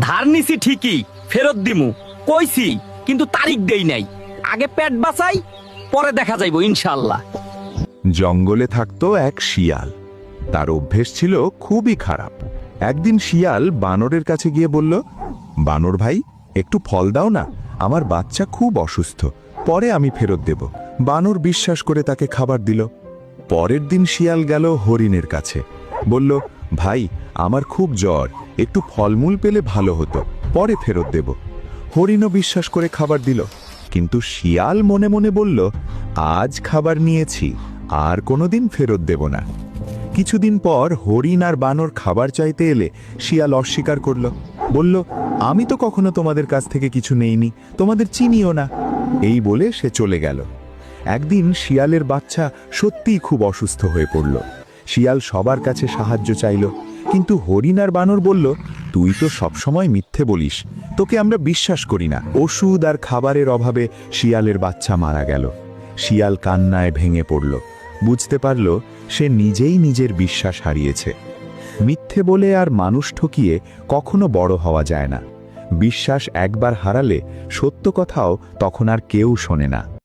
ধার নিছি ঠিকই, ফেরত দিমু কইছি, কিন্তু তারিখ দেই নাই। আগে পেট বাঁচাই, পরে দেখা যাইব ইনশাআল্লাহ। জঙ্গলে থাকতো এক শিয়াল। তার অভ্যেস ছিল খুবই খারাপ। একদিন শিয়াল বানরের কাছে গিয়ে বলল, বানর ভাই, একটু ফল দাও না, আমার বাচ্চা খুব অসুস্থ, পরে আমি ফেরত দেব। বানর বিশ্বাস করে তাকে খাবার দিল। পরের দিন শিয়াল গেল হরিণের কাছে, বলল, ভাই, আমার খুব জ্বর, একটু ফলমূল পেলে ভালো হতো, পরে ফেরত দেব। হরিণও বিশ্বাস করে খাবার দিল, কিন্তু শিয়াল মনে মনে বলল, আজ খাবার নিয়েছি, আর কোনোদিন ফেরত দেব না। কিছুদিন পর হরিণ আর বানর খাবার চাইতে এলে শিয়াল অস্বীকার করল, বলল, আমি তো কখনো তোমাদের কাছ থেকে কিছু নেইনি, তোমাদের চিনিও না। এই বলে সে চলে গেল। একদিন শিয়ালের বাচ্চা সত্যিই খুব অসুস্থ হয়ে পড়ল। শিয়াল সবার কাছে সাহায্য চাইল, কিন্তু হরিণ আর বানর বলল, তুই তো সবসময় মিথ্যে বলিস, তোকে আমরা বিশ্বাস করি না। ওষুধ আর খাবারের অভাবে শিয়ালের বাচ্চা মারা গেল। শিয়াল কান্নায় ভেঙে পড়ল, বুঝতে পারল সে নিজেই নিজের বিশ্বাস হারিয়েছে। মিথ্যে বলে আর মানুষ ঠকিয়ে কখনো বড় হওয়া যায় না। বিশ্বাস একবার হারালে সত্য কথাও তখন আর কেউ শোনে না।